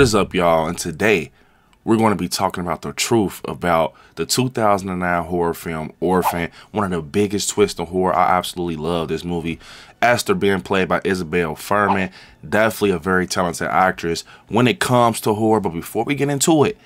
What is up, y'all? And today we're going to be talking about the truth about the 2009 horror film Orphan, one of the biggest twists in horror. I absolutely love this movie. Esther being played by Isabelle Fuhrman, definitely a very talented actress when it comes to horror. But before we get into it,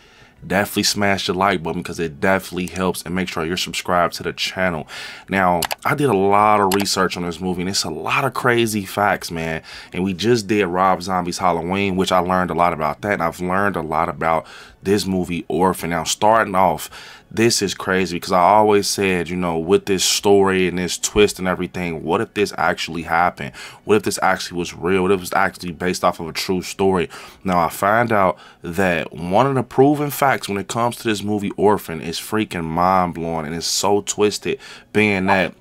definitely smash the like button because it definitely helps, and make sure you're subscribed to the channel. Now, I did a lot of research on this movie, and it's a lot of crazy facts, man. And we just did Rob Zombie's Halloween, which I learned a lot about that, and I've learned a lot about this movie Orphan. Now, starting off, this is crazy because I always said, you know, with this story and this twist and everything, what if this actually happened? What if this actually was real? What if it was actually based off of a true story? Now, I find out that one of the proven facts when it comes to this movie Orphan is freaking mind-blowing, and it's so twisted, being that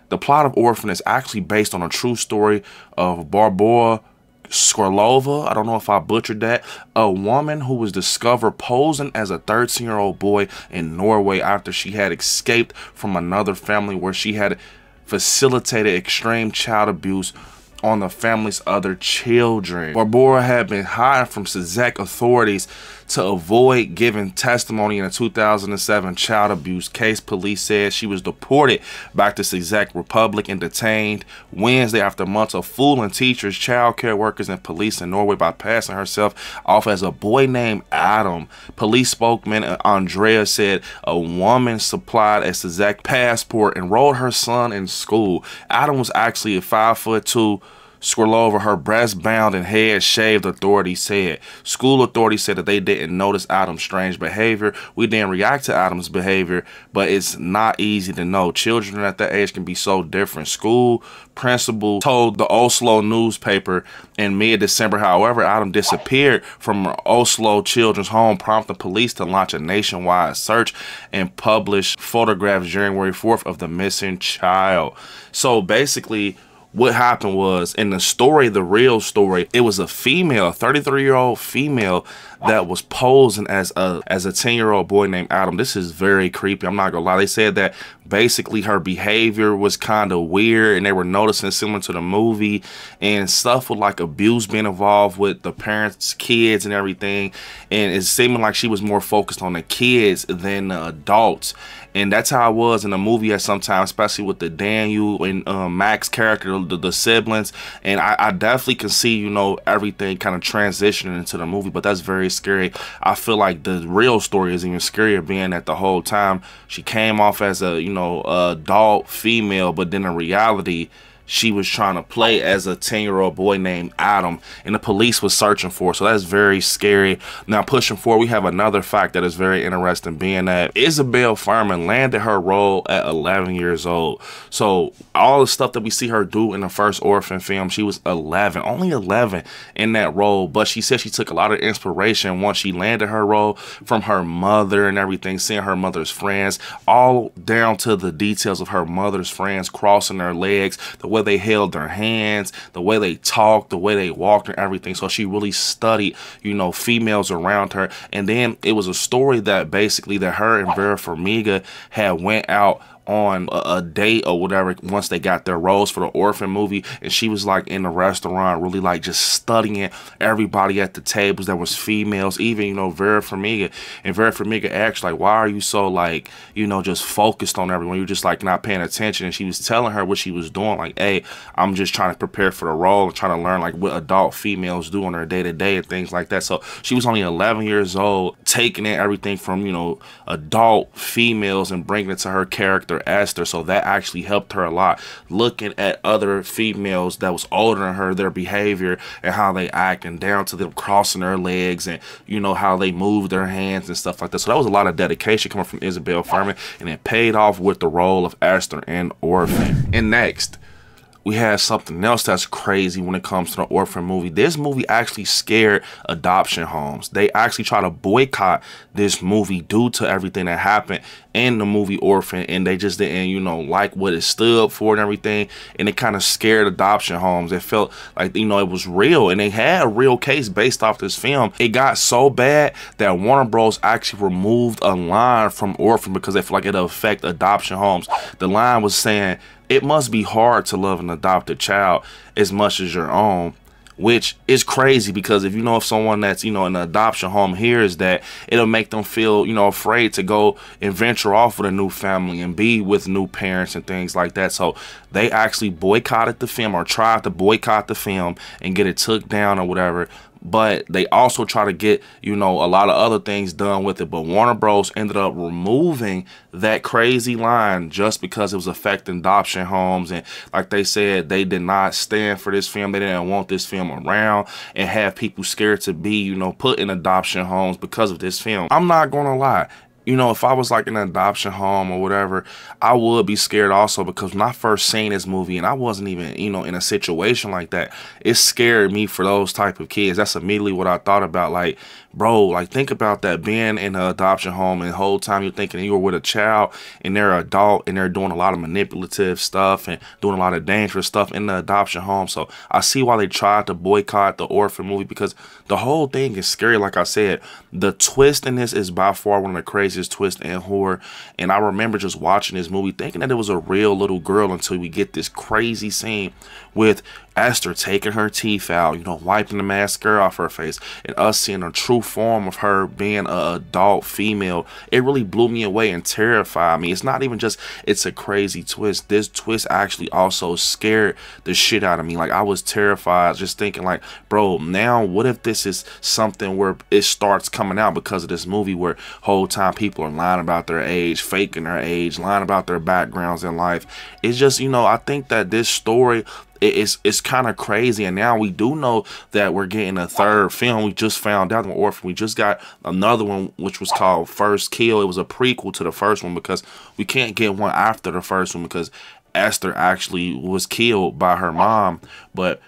the plot of Orphan is actually based on a true story of Barbara Skorlova, I don't know if I butchered that, a woman who was discovered posing as a 13-year-old boy in Norway after she had escaped from another family where she had facilitated extreme child abuse on the family's other children. Barbara had been hiding from Czech authorities to avoid giving testimony in a 2007 child abuse case. Police said she was deported back to Czech Republic and detained Wednesday after months of fooling teachers, child care workers, and police in Norway by passing herself off as a boy named Adam. Police spokesman Andrea said a woman supplied a Czech passport, enrolled her son in school. Adam was actually a 5'2" Skorlova, her breast bound and head shaved, authorities said. School authorities said that they didn't notice Adam's strange behavior. We didn't react to Adam's behavior, but it's not easy to know. Children at that age can be so different. School principal told the Oslo newspaper in mid-December. However, Adam disappeared from Oslo children's home, prompting police to launch a nationwide search and publish photographs January 4th of the missing child. So basically, what happened was, in the story, the real story, it was a female, a 33-year-old female that was posing as a 10-year-old boy named Adam. This is very creepy, I'm not gonna lie. They said that basically her behavior was kind of weird, and they were noticing similar to the movie, and stuff with like abuse being involved with the parents, kids, and everything. And it seemed like she was more focused on the kids than the adults. And that's how it was in the movie at some time, especially with the Daniel and Max character, the siblings. And I definitely can see, you know, everything kind of transitioning into the movie, but that's very scary. I feel like the real story is even scarier, being that the whole time she came off as a, you know, adult female, but then in reality, she was trying to play as a 10-year-old boy named Adam, and the police was searching for her. So that's very scary. Now, pushing forward, we have another fact that is very interesting, being that Isabelle Fuhrman landed her role at 11 years old. So all the stuff that we see her do in the first Orphan film, she was 11, only 11 in that role. But she said she took a lot of inspiration once she landed her role from her mother and everything, seeing her mother's friends, all down to the details of her mother's friends crossing their legs, the way they held their hands, the way they talked, the way they walked, and everything. So she really studied, you know, females around her. And then it was a story that basically that her and Vera Farmiga had went out on a date or whatever once they got their roles for the Orphan movie, and she was like in the restaurant really like just studying everybody at the tables that was females, even, you know, Vera Farmiga. And Vera Farmiga asked, like, why are you so, like, you know, just focused on everyone, you're just like not paying attention? And she was telling her what she was doing, like, hey, I'm just trying to prepare for the role and trying to learn like what adult females do on their day-to-day and things like that. So she was only 11 years old, taking in everything from, you know, adult females and bringing it to her character Esther. So that actually helped her a lot, looking at other females that was older than her, their behavior and how they act, and down to them crossing their legs and, you know, how they move their hands and stuff like that. So that was a lot of dedication coming from Isabelle Fuhrman, and it paid off with the role of Esther in Orphan. And next, we have something else that's crazy when it comes to the Orphan movie. This movie actually scared adoption homes. They actually try to boycott this movie due to everything that happened in the movie Orphan, and they just didn't, you know, like what it stood for and everything, and it kind of scared adoption homes. It felt like, you know, it was real, and they had a real case based off this film. It got so bad that Warner Bros. Actually removed a line from Orphan because they feel like it'll affect adoption homes. The line was saying, "It must be hard to love an adopted child as much as your own. which is crazy because if you know if someone that's, you know, in an adoption home hears that, it'll make them feel, you know, afraid to go and venture off with a new family and be with new parents and things like that. So they actually boycotted the film, or tried to boycott the film and get it took down or whatever. But they also try to get, you know, a lot of other things done with it. But Warner Bros. Ended up removing that crazy line just because it was affecting adoption homes. And like they said, they did not stand for this film. They didn't want this film around and have people scared to be, you know, put in adoption homes because of this film. I'm not gonna lie. You know, if I was like in an adoption home or whatever, I would be scared also, because when I first seen this movie and I wasn't even, you know, in a situation like that, it scared me for those type of kids. That's immediately what I thought about. Like, bro, like think about that, being in an adoption home and the whole time you're thinking you were with a child and they're an adult and they're doing a lot of manipulative stuff and doing a lot of dangerous stuff in the adoption home. So I see why they tried to boycott the Orphan movie, because the whole thing is scary. Like I said, the twist in this is by far one of the craziest twists in horror. And I remember just watching this movie thinking that it was a real little girl until we get this crazy scene with Esther taking her teeth out, you know, wiping the mascara off her face, and us seeing a true form of her being an adult female. It really blew me away and terrified me. It's not even just it's a crazy twist. This twist actually also scared the shit out of me. Like, I was terrified just thinking like, bro, now what if this is something where it starts coming out because of this movie, where whole time people are lying about their age, faking their age, lying about their backgrounds in life. It's just, you know, I think that this story, it's kind of crazy. And now we do know that we're getting a third film. We just found out in Orphan. We just got another one, which was called First Kill. It was a prequel to the first one, because we can't get one after the first one because Esther actually was killed by her mom. But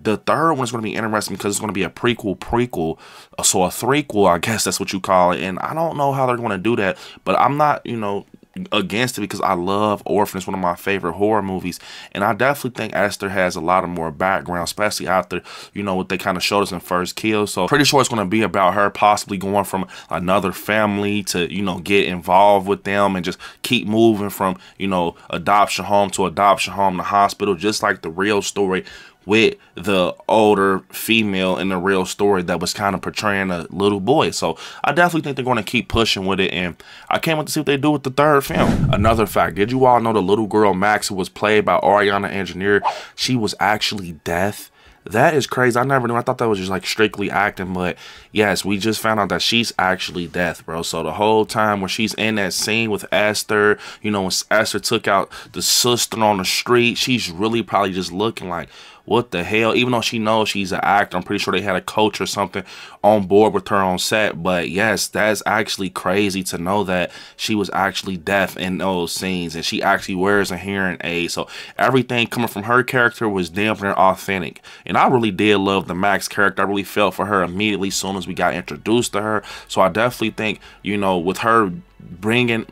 the third one is going to be interesting because it's going to be a prequel. So a threequel, I guess that's what you call it. And I don't know how they're going to do that, but I'm not, you know, against it, because I love Orphan. It's one of my favorite horror movies, and I definitely think Esther has a lot of more background, especially after, you know, what they kind of showed us in First Kill. So pretty sure it's going to be about her possibly going from another family to, you know, get involved with them and just keep moving from, you know, adoption home to hospital, just like the real story with the older female in the real story that was kind of portraying a little boy. So I definitely think they're going to keep pushing with it, and I can't wait to see what they do with the third film. Another fact, did you all know the little girl Max, who was played by Ariana Engineer, she was actually deaf? That is crazy. I never knew. I thought that was just like strictly acting, but yes, we just found out that she's actually deaf, bro. So the whole time where she's in that scene with Esther, you know, when Esther took out the sister on the street, she's really probably just looking like, what the hell? Even though she knows she's an actor, I'm pretty sure they had a coach or something on board with her on set. But yes, that's actually crazy to know that she was actually deaf in those scenes, and she actually wears a hearing aid. So everything coming from her character was damn near authentic. And I really did love the Max character. I really felt for her immediately as soon as we got introduced to her. So I definitely think, you know, with her bringing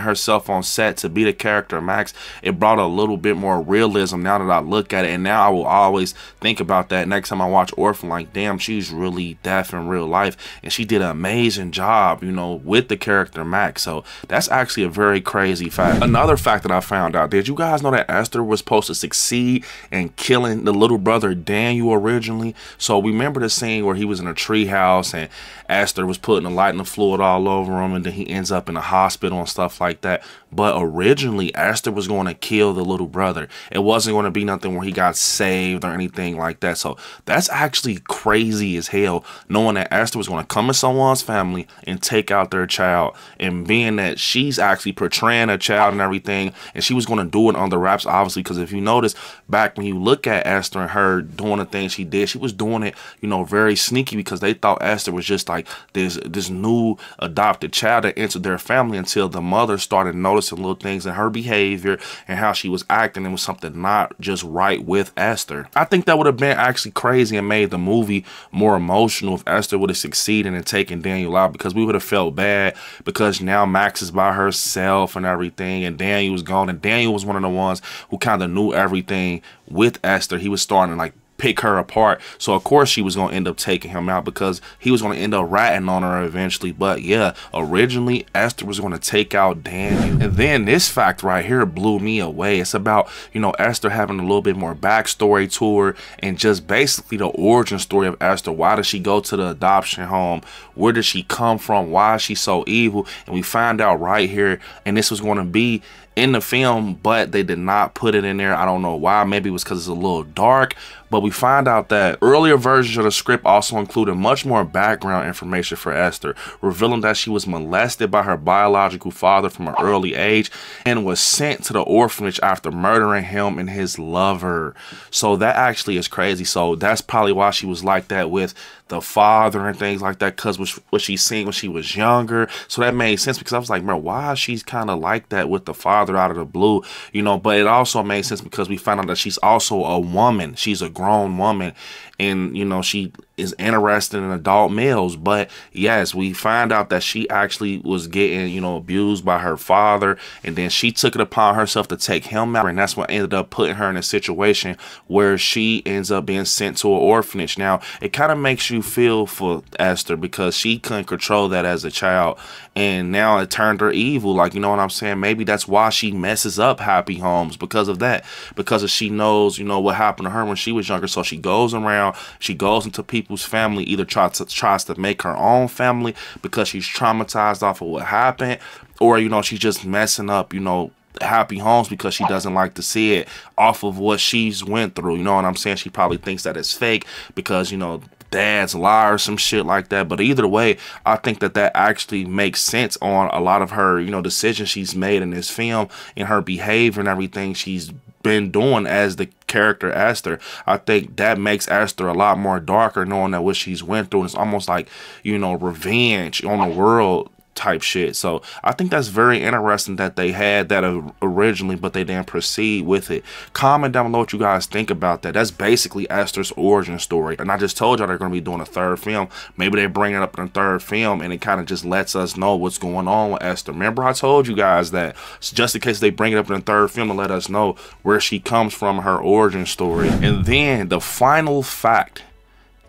herself on set to be the character Max, it brought a little bit more realism now that I look at it. And now I will always think about that next time I watch Orphan, like, damn, she's really deaf in real life, and she did an amazing job, you know, with the character Max. So that's actually a very crazy fact. Another fact that I found out, did you guys know that Esther was supposed to succeed in killing the little brother Daniel originally? So remember the scene where he was in a tree house and Esther was putting the lightning fluid all over him, and then he ends up in the hospital and stuff like that. But originally Esther was going to kill the little brother. It wasn't going to be nothing where he got saved or anything like that. So that's actually crazy as hell, knowing that Esther was going to come in someone's family and take out their child, and being that she's actually portraying a child and everything, and she was going to do it on the wraps, obviously, because if you notice back when you look at Esther and her doing the things she did, she was doing it, you know, very sneaky, because they thought Esther was just like this new adopted child that entered their family, until the mother started noticing little things in her behavior and how she was acting. It was something not just right with Esther. I think that would have been actually crazy and made the movie more emotional if Esther would have succeeded in taking Daniel out, because we would have felt bad, because now Max is by herself and everything, and Daniel was gone, and Daniel was one of the ones who kind of knew everything with Esther. He was starting to like pick her apart. So of course she was going to end up taking him out because he was going to end up ratting on her eventually. But yeah, originally Esther was going to take out Daniel. And then this fact right here blew me away. It's about, you know, Esther having a little bit more backstory to her and just basically the origin story of Esther. Why did she go to the adoption home? Where did she come from? Why is she so evil? And we find out right here, and this was going to be in the film, but they did not put it in there. I don't know why. Maybe it was because it's a little dark. But we find out that earlier versions of the script also included much more background information for Esther, revealing that she was molested by her biological father from an early age and was sent to the orphanage after murdering him and his lover. So that actually is crazy. So that's probably why she was like that with the father and things like that, because what she's seen when she was younger. So that made sense, because I was like, bro, why she's kind of like that with the father out of the blue, you know? But it also made sense because we found out that she's also a woman. She's a grown woman, and you know, she is interested in adult males. But yes, we find out that she actually was getting, you know, abused by her father, and then she took it upon herself to take him out, and that's what ended up putting her in a situation where she ends up being sent to an orphanage. Now it kind of makes you feel for Esther, because she couldn't control that as a child, and now it turned her evil. Like, you know what I'm saying? Maybe that's why she messes up happy homes, because of that, because she knows, you know, what happened to her when she was younger. So she goes around, she goes into people's family, either tries to make her own family because she's traumatized off of what happened, or, you know, she's just messing up, you know, happy homes because she doesn't like to see it off of what she's went through. You know what I'm saying? She probably thinks that it's fake because, you know, dad's lie or some shit like that. But either way, I think that that actually makes sense on a lot of her, you know, decisions she's made in this film, and her behavior and everything she's been doing as the character Esther. I think that makes Esther a lot more darker, knowing that what she's went through. And it's almost like, you know, revenge on the world type shit. So I think that's very interesting that they had that originally, but they didn't proceed with it. Comment down below what you guys think about that. That's basically Esther's origin story. And I just told y'all they're going to be doing a third film. Maybe they bring it up in a third film, and it kind of just lets us know what's going on with Esther. Remember, I told you guys that, so just in case they bring it up in a third film, to let us know where she comes from, her origin story. And then the final fact,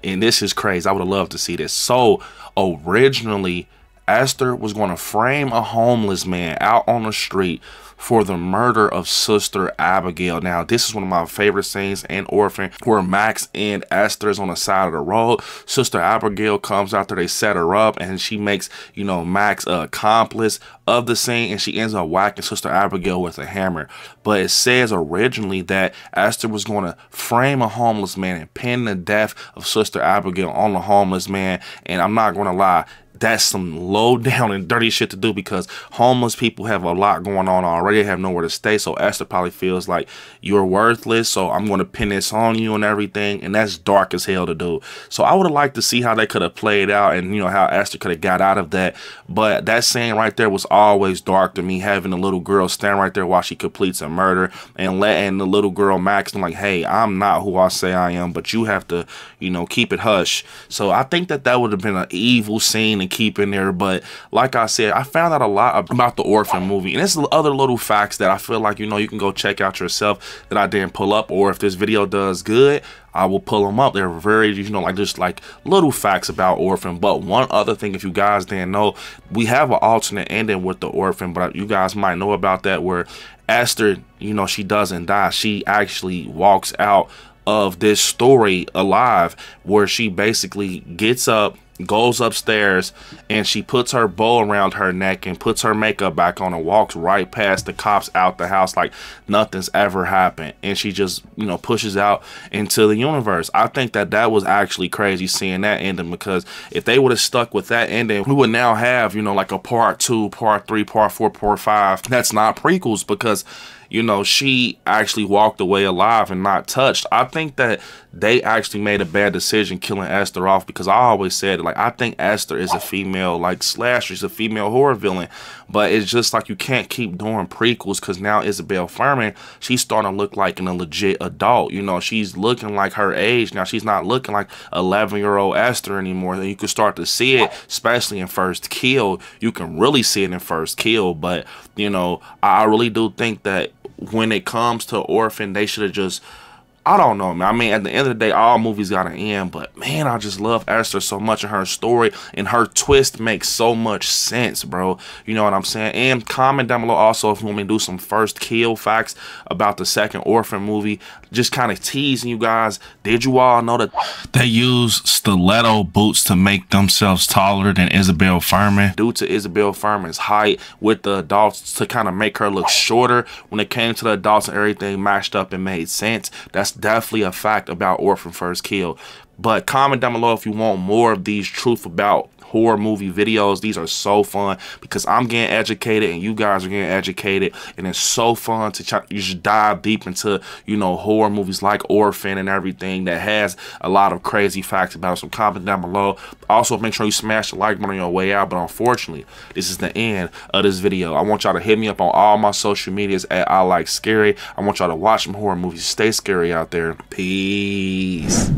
and this is crazy, I would have loved to see this. So originally, Esther was going to frame a homeless man out on the street for the murder of Sister Abigail. Now, this is one of my favorite scenes in Orphan, where Max and Esther is on the side of the road. Sister Abigail comes out there, they set her up, and she makes, you know, Max an accomplice of the scene, and she ends up whacking Sister Abigail with a hammer. But it says originally that Esther was going to frame a homeless man and pin the death of Sister Abigail on the homeless man. And I'm not going to lie, that's some low down and dirty shit to do, because homeless people have a lot going on already. They have nowhere to stay. So Esther probably feels like you're worthless, so I'm going to pin this on you and everything. And that's dark as hell to do. So I would have liked to see how they could have played out, and, you know, how Esther could have got out of that. But that scene right there was always dark to me, having the little girl stand right there while she completes a murder, and letting the little girl Max know, like, hey, I'm not who I say I am, but you have to, you know, keep it hush. So I think that that would have been an evil scene to keep in there. But like I said, I found out a lot about the Orphan movie, and it's other little facts that I feel like, you know, you can go check out yourself that I didn't pull up, or if this video does good, I will pull them up. They're very, you know, like just like little facts about Orphan. But one other thing, if you guys didn't know, we have an alternate ending with the Orphan, but you guys might know about that, where Esther, you know, she doesn't die. She actually walks out of this story alive, where she basically gets up, goes upstairs, and she puts her bow around her neck and puts her makeup back on and walks right past the cops out the house like nothing's ever happened, and she just, you know, pushes out into the universe. I think that that was actually crazy seeing that ending, because if they would have stuck with that ending, we would now have, you know, like a part 2, part 3, part 4, part 5 that's not prequels, because, you know, she actually walked away alive and not touched. I think that they actually made a bad decision killing Esther off, because I always said, like, I think Esther is a female, like, slasher. She's a female horror villain. But it's just like, you can't keep doing prequels, because now Isabelle Fuhrman, she's starting to look like a legit adult. You know, she's looking like her age now. She's not looking like 11-year-old Esther anymore. And you can start to see it, especially in First Kill. You can really see it in First Kill. But, you know, I really do think that when it comes to Orphan, they should have just I don't know, man. I mean, at the end of the day, all movies gotta end, but man, I just love Esther so much, and her story and her twist makes so much sense, bro. You know what I'm saying? And comment down below also if you want me to do some first kill facts about the second Orphan movie. Just kind of teasing you guys. Did you all know that they use stiletto boots to make themselves taller than Isabelle Fuhrman? Due to Isabelle Fuhrman's height with the adults, to kind of make her look shorter. When it came to the adults and everything matched up and made sense. That's definitely a fact about Orphan First Kill. But comment down below if you want more of these truth about horror movie videos. These are so fun because I'm getting educated and you guys are getting educated, and it's so fun to try, you just dive deep into, you know, horror movies like Orphan and everything that has a lot of crazy facts about it. So comment down below. Also, make sure you smash the like button on your way out. But unfortunately, this is the end of this video. I want y'all to hit me up on all my social medias at ILIKESCARY. I want y'all to watch some horror movies. Stay scary out there. Peace.